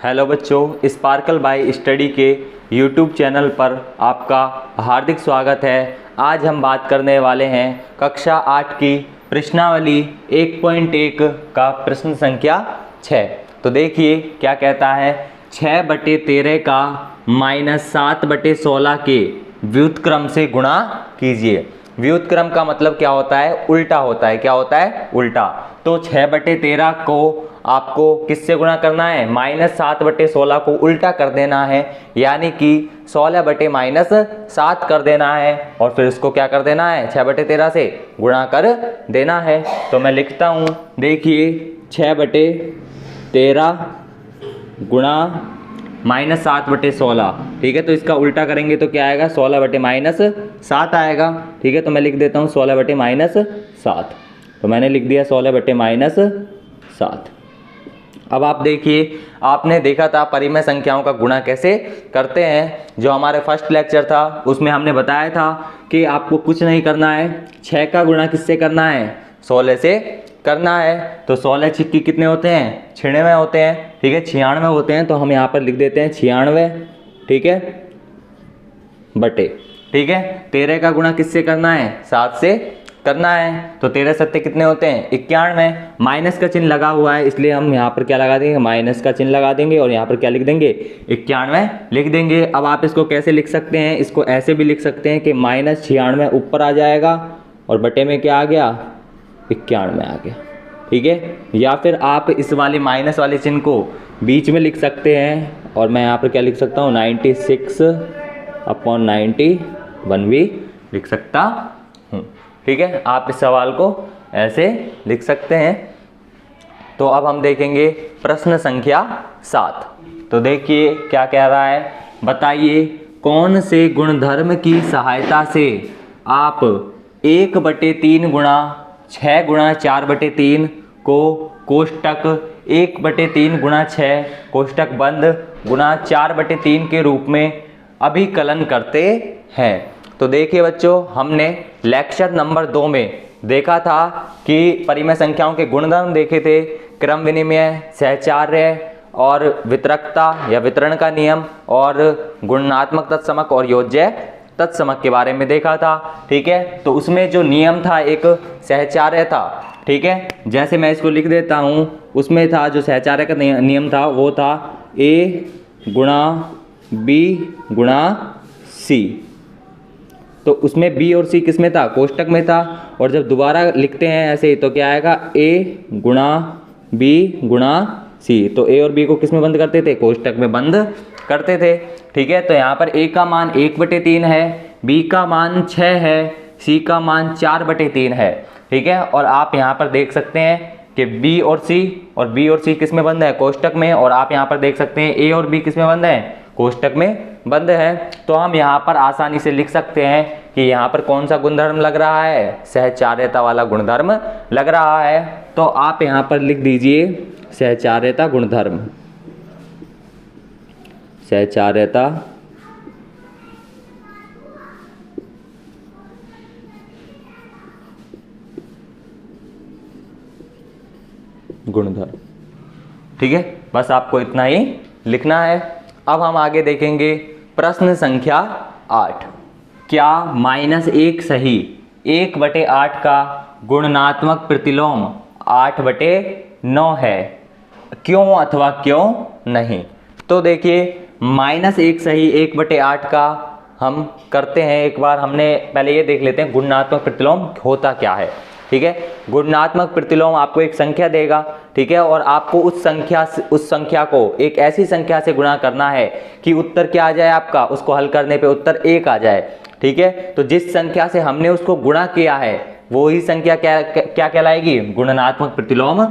Hello बच्चों, sparkle bye study के YouTube channel पर आपका हार्दिक स्वागत है। आज हम बात करने वाले हैं कक्षा 8 की प्रश्नावली 1.1 का प्रश्न संख्या 6। तो देखिए क्या कहता है, 6/13 का -7/16 के व्युत्क्रम से गुणा कीजिए। व्युत्क्रम का मतलब क्या होता है? उल्टा होता है। क्या होता है? उल्टा। तो 6/13 को आपको किससे गुणा करना है? -7/16 को उल्टा कर देना है, यानी कि 16/-7 कर देना है और फिर इसको क्या कर देना है? 6/13 से गुणा कर देना है। तो मैं लिखता हूँ, देखिए 6/13 गुणा -7/16। ठीक है, तो इसका उल्टा करेंगे तो क्या आएगा? 16/-7 आएगा। ठीक है, तो मैं लिख देता हूँ 16/-7। तो मैंने लिख दिया 16/-7। अब आप देखिए, आपने देखा था परिमेय संख्याओं का गुणा कैसे करते हैं। जो हमारे फर्स्ट लेक्चर था उसमें हमने बताया था कि आपको कुछ नहीं करना है, 6 का गुणा किससे करना है? 16 से करना है। तो 16 छिक्की कितने होते हैं? 96 होते हैं। ठीक है, 96 होते हैं। तो हम यहाँ पर लिख देते हैं 96। ठीक है, बटे। ठीक है, 13 का गुणा किससे करना है? 7 से करना है। तो 13 सत्ते कितने होते हैं? 91। माइनस का चिन्ह लगा हुआ है, इसलिए हम यहाँ पर क्या लगा देंगे? माइनस का चिन्ह लगा देंगे और यहाँ पर क्या लिख देंगे? 91 लिख देंगे। अब आप इसको कैसे लिख सकते हैं? इसको ऐसे भी लिख सकते हैं कि -96 ऊपर आ जाएगा और बटे में क्या आ गया? 91 आ गया। ठीक है, या फिर आप इस वाले माइनस वाले चिन्ह को बीच में लिख सकते हैं और मैं यहाँ पर क्या लिख सकता हूँ? 96/91 भी लिख सकता हूँ। ठीक है, आप इस सवाल को ऐसे लिख सकते हैं। तो अब हम देखेंगे प्रश्न संख्या 7। तो देखिए क्या कह रहा है, बताइए कौन से गुणधर्म की सहायता से आप 1/3 गुणा 6 गुणा 4/3 को कोष्टक 1/3 गुणा 6 कोष्टक बंद गुणा 4/3 के रूप में अभिकलन करते हैं। तो देखिए बच्चों, हमने लेक्चर नंबर 2 में देखा था कि परिमेय संख्याओं के गुणधर्म देखे थे, क्रम विनिमय, सहचार्य और वितरकता या वितरण का नियम और गुणात्मक तत्समक और योज्य तत्समक के बारे में देखा था। ठीक है, तो उसमें जो नियम था एक सहचार्य था। ठीक है, जैसे मैं इसको लिख देता हूँ, उसमें था जो सहचार्य का नियम था वो था A गुणा B गुणा C। तो उसमें B और C किस में था? कोष्टक में था। और जब दोबारा लिखते हैं ऐसे ही तो क्या आएगा? A गुणा B गुणा C। तो A और B को किस में बंद करते थे? कोष्टक में बंद करते थे। ठीक है, तो यहाँ पर A का मान 1/3 है, B का मान 6 है, C का मान 4/3 है। ठीक है, और आप यहाँ पर देख सकते हैं कि B और C किस में बंद है? कोष्टक में। और आप यहाँ पर देख सकते हैं A और B किस में बंद है? कोष्टक में बंद है। तो हम यहाँ पर आसानी से लिख सकते हैं कि यहाँ पर कौन सा गुणधर्म लग रहा है? सहचार्यता वाला गुणधर्म लग रहा है। तो आप यहाँ पर लिख दीजिए सहचार्यता गुणधर्म। सहचार्यता गुणधर्म। ठीक है, बस आपको इतना ही लिखना है। अब हम आगे देखेंगे प्रश्न संख्या 8। क्या -1 सही 1/8 का गुणनात्मक प्रतिलोम 8/9 है? क्यों अथवा क्यों नहीं? तो देखिए, -1 सही 1/8 का हम करते हैं। एक बार हमने पहले ये देख लेते हैं गुणात्मक प्रतिलोम होता क्या है। ठीक है, गुणात्मक प्रतिलोम आपको एक संख्या देगा। ठीक है, और आपको उस संख्या को एक ऐसी संख्या से गुणा करना है कि उत्तर क्या आ जाए आपका? उसको हल करने पे उत्तर 1 आ जाए। ठीक है, तो जिस संख्या से हमने उसको गुणा किया है वो ही संख्या क्या कहलाएगी? गुणात्मक प्रतिलोम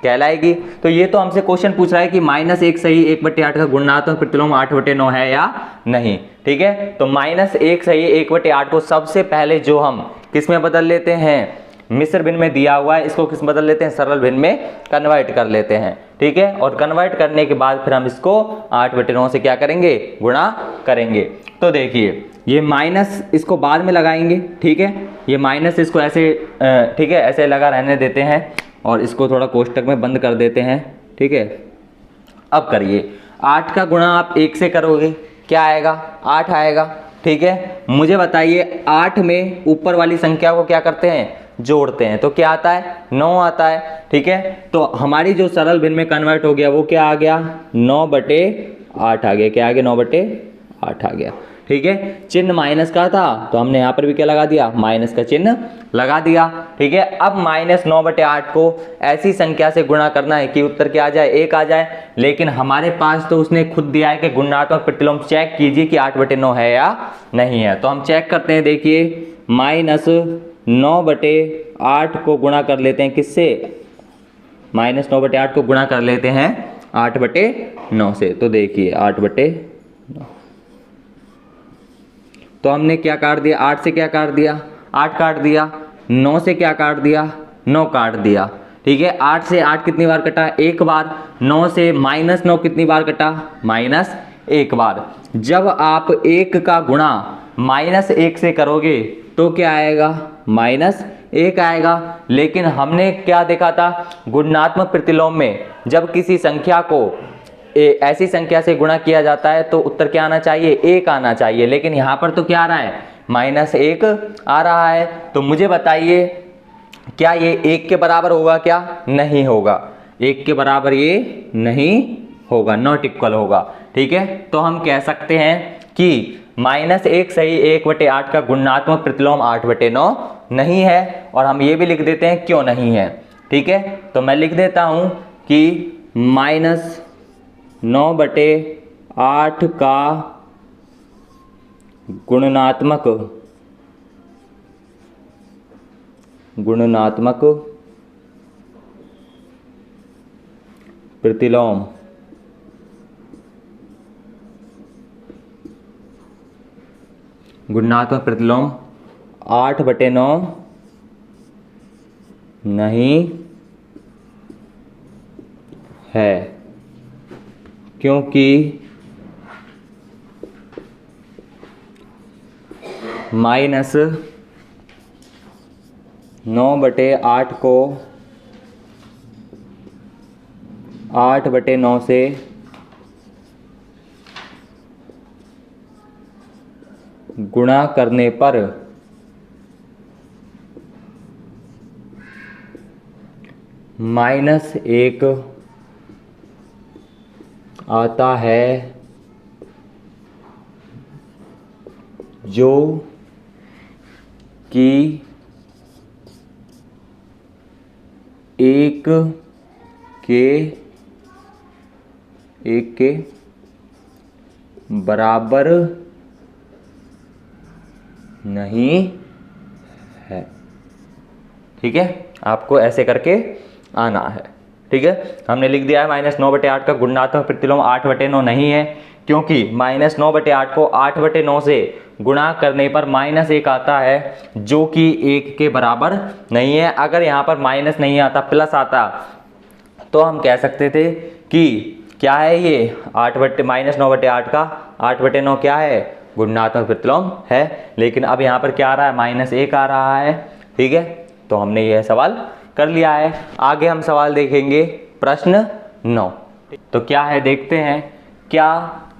कहलाएगी। तो ये तो हमसे क्वेश्चन पूछ रहा है कि -1 सही 1/8 का गुणात्मक प्रतिलोम 8/9 है या नहीं। ठीक है, तो -1 सही 1/8 को सबसे पहले जो हम किस में बदल लेते हैं? मिश्र भिन्न में दिया हुआ है, इसको किस बदल लेते हैं? सरल भिन्न में कन्वर्ट कर लेते हैं। ठीक है, और कन्वर्ट करने के बाद फिर हम इसको 8/9 से क्या करेंगे? गुणा करेंगे। तो देखिए, ये माइनस इसको बाद में लगाएंगे। ठीक है, ये माइनस इसको ऐसे ठीक है ऐसे लगा रहने देते हैं और इसको थोड़ा कोष्टक में बंद कर देते हैं। ठीक है, अब करिए, 8 का गुणा आप 1 से करोगे, क्या आएगा? 8 आएगा। ठीक है, मुझे बताइए 8 में ऊपर वाली संख्या को क्या करते हैं? जोड़ते हैं, तो क्या आता है? 9 आता है। ठीक है, तो हमारी जो सरल भिन्न में कन्वर्ट हो गया वो क्या आ गया? 9/8 आ गया। क्या आ गया? 9/8 आ गया। ठीक है, चिन्ह माइनस का था तो हमने यहाँ पर भी क्या लगा दिया? माइनस का चिन्ह लगा दिया। ठीक है, अब -9/8 को ऐसी संख्या से गुणा करना है कि उत्तर क्या आ जाए? 1 आ जाए। लेकिन हमारे पास तो उसने खुद दिया है कि गुणात्मक प्रतिलोम चेक कीजिए कि 8/9 है या नहीं है। तो हम चेक करते हैं। देखिए, -9/8 को गुणा कर लेते हैं किससे? -9/8 को गुणा कर लेते हैं 8/9 से। तो देखिए 8/9, तो हमने क्या काट दिया? 8 से क्या काट दिया? 8 काट दिया। 9 से क्या काट दिया? 9 काट दिया। ठीक है, 8 से 8 कितनी बार कटा? 1 बार। 9 से -9 कितनी बार कटा? -1 बार। जब आप 1 का गुणा -1 से करोगे तो क्या आएगा? -1 आएगा। लेकिन हमने क्या देखा था? गुणात्मक प्रतिलोम में जब किसी संख्या को ऐसी संख्या से गुणा किया जाता है तो उत्तर क्या आना चाहिए? 1 आना चाहिए। लेकिन यहाँ पर तो क्या आ रहा है? -1 आ रहा है। तो मुझे बताइए क्या ये 1 के बराबर होगा? क्या नहीं होगा? 1 के बराबर ये नहीं होगा, नॉट इक्वल होगा। ठीक है, तो हम कह सकते हैं कि -1 सही 1/8 का गुणात्मक प्रतिलोम 8/9 नहीं है। और हम ये भी लिख देते हैं क्यों नहीं है। ठीक है, तो मैं लिख देता हूं कि -9/8 का गुणात्मक प्रतिलोम गुणात्मक प्रतिलोम 8/9 नहीं है, क्योंकि -9/8 को 8/9 से गुणा करने पर -1 आता है, जो कि 1 के बराबर नहीं है। ठीक है, आपको ऐसे करके आना है। ठीक है, हमने लिख दिया है -9/8 का गुणात्मक प्रतिलोम 8/9 नहीं है, क्योंकि -9/8 को 8/9 से गुणा करने पर -1 आता है, जो कि 1 के बराबर नहीं है। अगर यहाँ पर माइनस नहीं आता, प्लस आता, तो हम कह सकते थे कि क्या है ये? -9/8 का 8/9 क्या है? गुणात्मक प्रतिलोम है। लेकिन अब यहाँ पर क्या आ रहा है? -1 आ रहा है। ठीक है, तो हमने यह सवाल कर लिया है। आगे हम सवाल देखेंगे प्रश्न 9। तो क्या है देखते हैं। क्या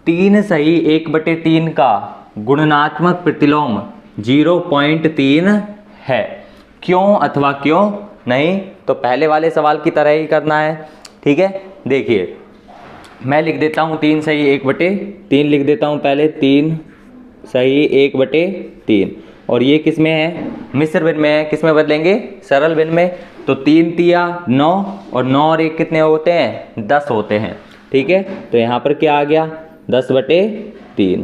3 सही 1/3 का गुणात्मक प्रतिलोम 0.3 है? क्यों अथवा क्यों नहीं? तो पहले वाले सवाल की तरह ही करना है। ठीक है, देखिए मैं लिख देता हूँ 3 सही 1/3 लिख देता हूँ पहले। 3 सही 1/3, और ये किस में है? मिश्र भिन्न में है। किस में बदलेंगे? सरल भिन्न में। तो 3 तिया 9, और 9 और 1 कितने होते हैं? 10 होते हैं। ठीक है, तो यहाँ पर क्या आ गया? 10/3।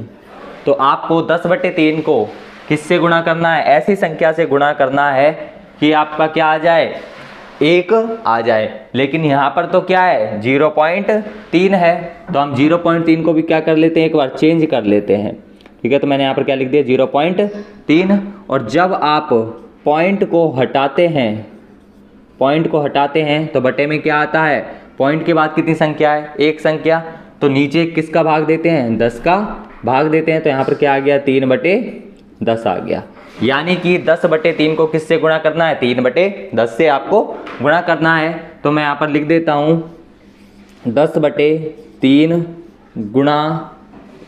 तो आपको 10/3 को किससे गुणा करना है? ऐसी संख्या से गुणा करना है कि आपका क्या आ जाए? 1 आ जाए। लेकिन यहाँ पर तो क्या है? 0.3 है। तो हम 0.3 को भी क्या कर लेते हैं? एक बार चेंज कर लेते हैं। ठीक है, तो मैंने यहाँ पर क्या लिख दिया? 0.3। और जब आप पॉइंट को हटाते हैं तो बटे में क्या आता है? पॉइंट के बाद कितनी संख्या है? एक संख्या। तो नीचे किसका भाग देते हैं? 10 का भाग देते हैं। तो यहाँ पर क्या आ गया? 3/10 आ गया। यानी कि 10/3 को किससे गुणा करना है? 3/10 से आपको गुणा करना है। तो मैं यहाँ पर लिख देता हूँ 10/3 गुणा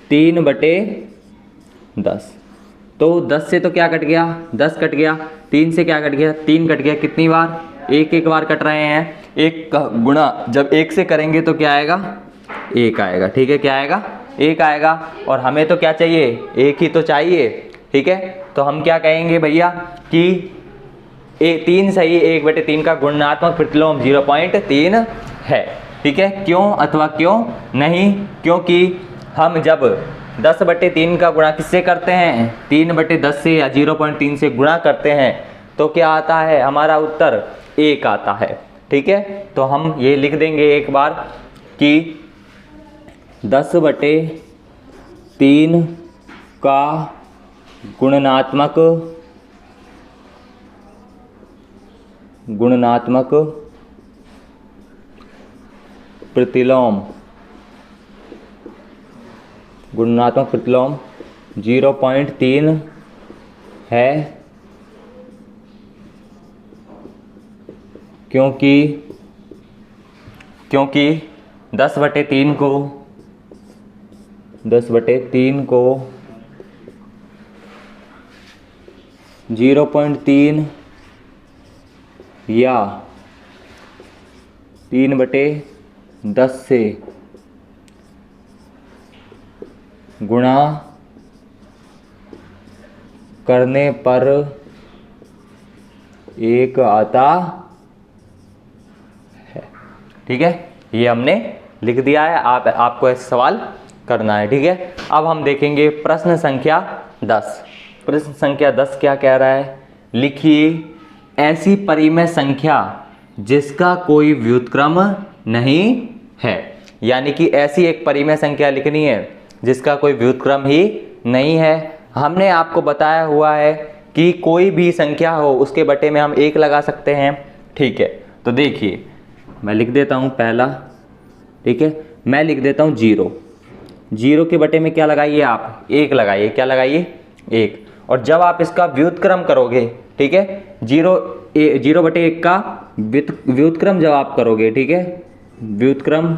3/10। तो 10 से तो क्या कट गया, 10 कट गया, 3 से क्या कट गया, 3 कट गया। कितनी बार, एक बार कट रहे हैं। एक का गुणा जब 1 से करेंगे तो क्या आएगा, 1 आएगा। ठीक है, क्या आएगा, 1 आएगा। और हमें तो क्या चाहिए, 1 ही तो चाहिए। ठीक है, तो हम क्या कहेंगे भैया कि 3 सही 1/3 का गुणात्मक प्रतिलोम 0.3 है। ठीक है, क्यों अथवा क्यों नहीं, क्योंकि हम जब 10/3 का गुणा किससे करते हैं, 3/10 से या 0.3 से गुणा करते हैं तो क्या आता है, हमारा उत्तर 1 आता है। ठीक है, तो हम ये लिख देंगे एक बार कि 10/3 का गुणनात्मक प्रतिलोम 0.3 है, क्योंकि 10/3 को 0.3 या 3/10 से गुणा करने पर 1 आता है। ठीक है, ये हमने लिख दिया है। आपको ऐसे सवाल करना है। ठीक है, अब हम देखेंगे प्रश्न संख्या 10। प्रश्न संख्या 10 क्या कह रहा है, लिखिए ऐसी परिमेय संख्या जिसका कोई व्युत्क्रम नहीं है। यानी कि ऐसी एक परिमेय संख्या लिखनी है जिसका कोई व्युत्क्रम ही नहीं है। हमने आपको बताया हुआ है कि कोई भी संख्या हो उसके बटे में हम 1 लगा सकते हैं। ठीक है, तो देखिए मैं लिख देता हूं पहला। ठीक है, मैं लिख देता हूं 0। 0 के बटे में क्या लगाइए आप, 1 लगाइए। क्या लगाइए, 1। और जब आप इसका व्युत्क्रम करोगे, ठीक है, 0/1 का व्युत्क्रम जब आप करोगे, ठीक है, व्युत्क्रम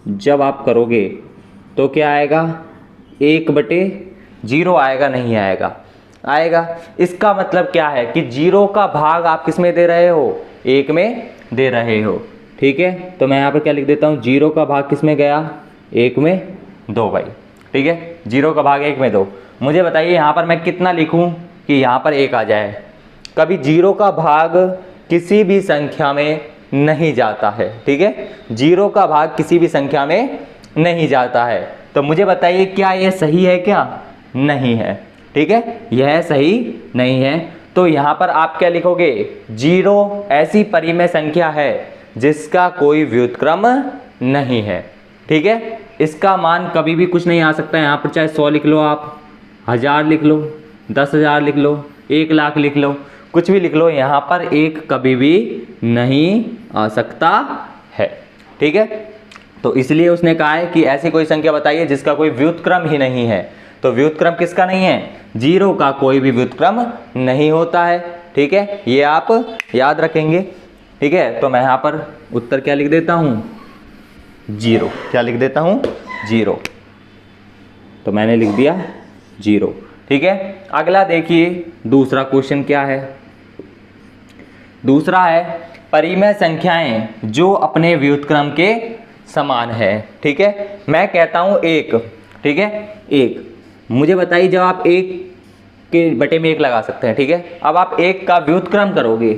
जब आप करोगे तो क्या आएगा, 1/0 आएगा, नहीं आएगा, आएगा। इसका मतलब क्या है कि 0 का भाग आप किस में दे रहे हो, 1 में दे रहे हो। ठीक है, तो मैं यहाँ पर क्या लिख देता हूँ, 0 का भाग किस में गया, 1 में 2 भाई। ठीक है, 0 का भाग 1 में 2। मुझे बताइए यहाँ पर मैं कितना लिखूँ कि यहाँ पर 1 आ जाए। कभी 0 का भाग किसी भी संख्या में नहीं जाता है। ठीक है, 0 का भाग किसी भी संख्या में नहीं जाता है। तो मुझे बताइए क्या यह सही है, क्या नहीं है। ठीक है, यह सही नहीं है। तो यहाँ पर आप क्या लिखोगे, 0 ऐसी परिमेय संख्या है जिसका कोई व्युत्क्रम नहीं है। ठीक है, इसका मान कभी भी कुछ नहीं आ सकता है। यहाँ पर चाहे 100 लिख लो, आप 1000 लिख लो, 10,000 लिख लो, 1,00,000 लिख लो, कुछ भी लिख लो, यहाँ पर 1 कभी भी नहीं आ सकता है। ठीक है, तो इसलिए उसने कहा है कि ऐसी कोई संख्या बताइए जिसका कोई व्युत्क्रम ही नहीं है। तो व्युत्क्रम किसका नहीं है, 0 का कोई भी व्युत्क्रम नहीं होता है। ठीक है, ये आप याद रखेंगे। ठीक है, तो मैं यहाँ पर उत्तर क्या लिख देता हूँ, 0। क्या लिख देता हूँ, 0। तो मैंने लिख दिया 0। ठीक है, अगला देखिए दूसरा क्वेश्चन क्या है। दूसरा है परिमेय संख्याएं जो अपने व्युत्क्रम के समान है। ठीक है, मैं कहता हूं 1। ठीक है, 1। मुझे बताइए जब आप 1 के बटे में 1 लगा सकते हैं। ठीक है, अब आप 1 का व्युत्क्रम करोगे।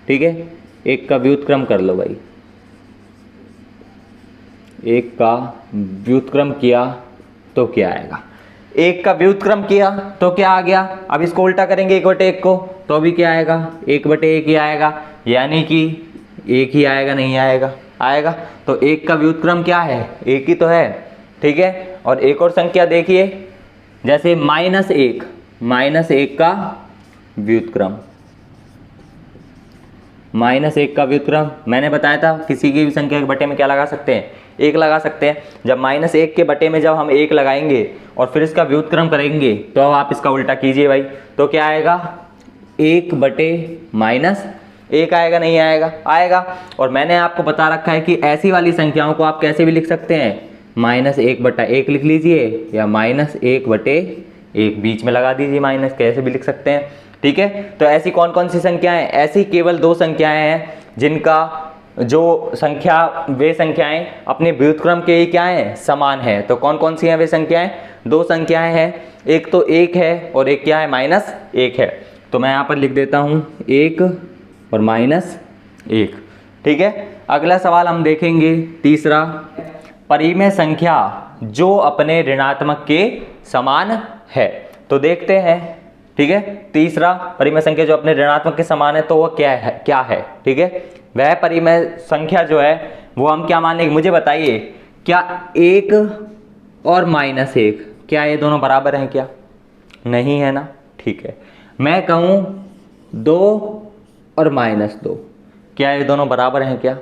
ठीक है, 1 का व्युत्क्रम कर लो भाई। 1 का व्युत्क्रम किया तो क्या आएगा, 1 का व्युत्क्रम किया तो क्या आ गया। अब इसको उल्टा करेंगे 1/1 को तो भी क्या आएगा, 1/1 ही आएगा। यानी कि 1 ही आएगा, नहीं आएगा, आएगा। तो 1 का व्युत्क्रम क्या है, 1 ही तो है। ठीक है, और एक और संख्या देखिए, जैसे -1, -1 का व्युत्क्रम, -1 का व्युत्क्रम मैंने बताया था किसी की भी संख्या के बटे में क्या लगा सकते हैं, 1 लगा सकते हैं। जब -1 के बटे में जब हम 1 लगाएंगे और फिर इसका व्युत्क्रम करेंगे तो अब आप इसका उल्टा कीजिए भाई, तो क्या आएगा, 1/-1 आएगा, नहीं आएगा, आएगा। और मैंने आपको बता रखा है कि ऐसी वाली संख्याओं को आप कैसे भी लिख सकते हैं, -1/1 लिख लीजिए या -1/1 बीच में लगा दीजिए, माइनस कैसे भी लिख सकते हैं। ठीक है, तो ऐसी कौन कौन सी संख्याएं, ऐसी केवल 2 संख्याएं हैं जिनका जो संख्या, वे संख्याएं अपने व्युत्क्रम के ही क्या हैं, समान है। तो कौन कौन सी हैं वे संख्याएं? 2 संख्याएं हैं, एक तो 1 है और एक क्या है, -1 है। तो मैं यहाँ पर लिख देता हूँ 1 और -1। ठीक है, अगला सवाल हम देखेंगे तीसरा, परिमेय संख्या जो अपने ऋणात्मक के समान है। तो देखते हैं। ठीक है, तीसरा परिमेय संख्या जो अपने ऋणात्मक के समान है, तो वह क्या है? ठीक है, वह परिमेय संख्या जो है वो हम क्या मानेंगे, मुझे बताइए, क्या 1 और -1 क्या ये दोनों बराबर हैं क्या? नहीं है ना। ठीक है, मैं कहूँ 2 और -2 क्या ये दोनों बराबर हैं क्या?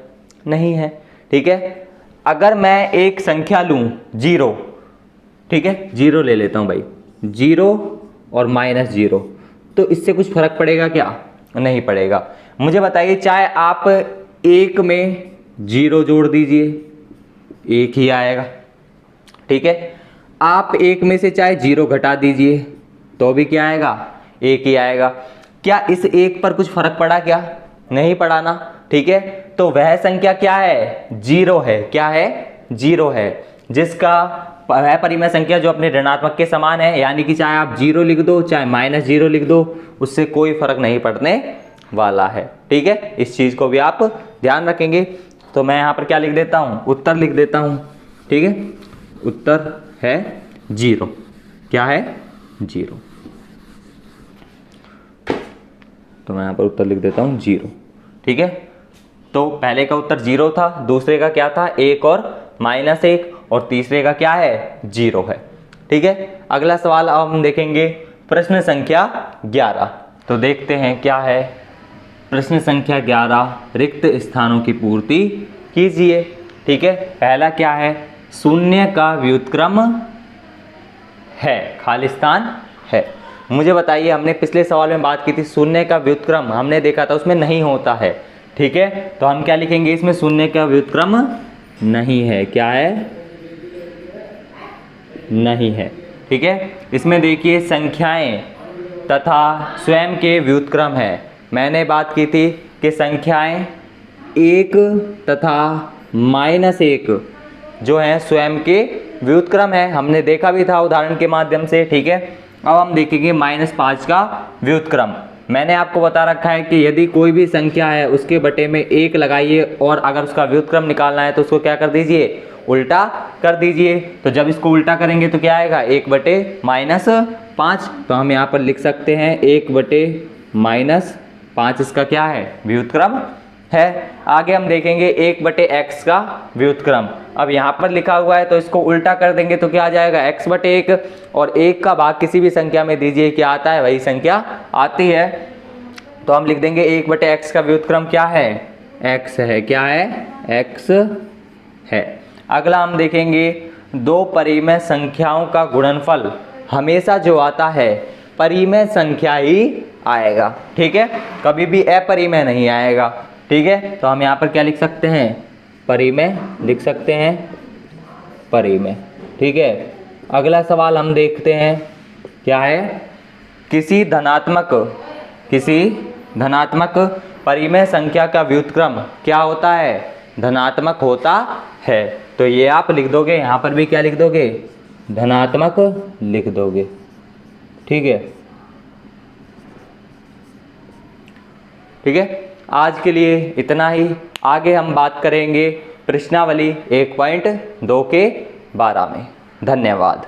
नहीं है। ठीक है, अगर मैं एक संख्या लूँ 0, ठीक है, 0 ले लेता हूँ भाई, 0 और -0, तो इससे कुछ फर्क पड़ेगा क्या? नहीं पड़ेगा। मुझे बताइए, चाहे आप 1 में 0 जोड़ दीजिए, 1 ही आएगा। ठीक है, आप 1 में से चाहे 0 घटा दीजिए तो भी क्या आएगा, 1 ही आएगा। क्या इस 1 पर कुछ फर्क पड़ा क्या? नहीं पड़ा ना। ठीक है, तो वह संख्या क्या है, 0 है। क्या है? 0 है, जिसका वह परिमेय संख्या जो अपने ऋणात्मक के समान है, यानी कि चाहे आप 0 लिख दो चाहे -0 लिख दो, उससे कोई फर्क नहीं पड़ने वाला है। ठीक है, इस चीज को भी आप ध्यान रखेंगे। तो मैं यहाँ पर क्या लिख देता हूँ, उत्तर लिख देता हूँ। ठीक है, उत्तर है 0। क्या है? 0। तो मैं यहाँ पर उत्तर लिख देता हूँ 0। ठीक है, तो पहले का उत्तर 0 था, दूसरे का क्या था, 1 और -1, और तीसरे का क्या है, 0 है। ठीक है, अगला सवाल अब हम देखेंगे प्रश्न संख्या 11। तो देखते हैं क्या है प्रश्न संख्या 11, रिक्त स्थानों की पूर्ति कीजिए। ठीक है, पहला क्या है, शून्य का व्युत्क्रम है, खाली स्थान है। मुझे बताइए, हमने पिछले सवाल में बात की थी, शून्य का व्युत्क्रम हमने देखा था उसमें नहीं होता है। ठीक है, तो हम क्या लिखेंगे इसमें, शून्य का व्युत्क्रम नहीं है। क्या है? नहीं है। ठीक है, इसमें देखिए संख्याएं तथा स्वयं के व्युत्क्रम है। मैंने बात की थी कि संख्याएं 1 तथा -1 जो है स्वयं के व्युत्क्रम है, हमने देखा भी था उदाहरण के माध्यम से। ठीक है, अब हम देखेंगे -5 का व्युत्क्रम। मैंने आपको बता रखा है कि यदि कोई भी संख्या है उसके बटे में 1 लगाइए, और अगर उसका व्युत्क्रम निकालना है तो उसको क्या कर दीजिए, उल्टा कर दीजिए। तो जब इसको उल्टा करेंगे तो क्या आएगा, 1/-5। तो हम यहाँ पर लिख सकते हैं 1/-5 इसका क्या है, व्युत्क्रम है। आगे हम देखेंगे 1/x का व्युत्क्रम। अब यहाँ पर लिखा हुआ है तो इसको उल्टा कर देंगे तो क्या आ जाएगा, x/1, और 1 का भाग किसी भी संख्या में दीजिए, क्या आता है, वही संख्या आती है। तो हम लिख देंगे 1/x का व्युत्क्रम क्या है, x है। क्या है? x है। अगला हम देखेंगे 2 परिमेय संख्याओं का गुणनफल हमेशा जो आता है परिमेय संख्या ही आएगा। ठीक है, कभी भी अपरिमेय नहीं आएगा। ठीक है, तो हम यहाँ पर क्या लिख सकते हैं, परिमेय लिख सकते हैं, परिमेय। ठीक है, अगला सवाल हम देखते हैं क्या है, किसी धनात्मक परिमेय संख्या का व्युत्क्रम क्या होता है, धनात्मक होता है। तो ये आप लिख दोगे, यहाँ पर भी क्या लिख दोगे, धनात्मक लिख दोगे। ठीक है, ठीक है, आज के लिए इतना ही। आगे हम बात करेंगे प्रश्नावली 1.2 के बारे में। धन्यवाद।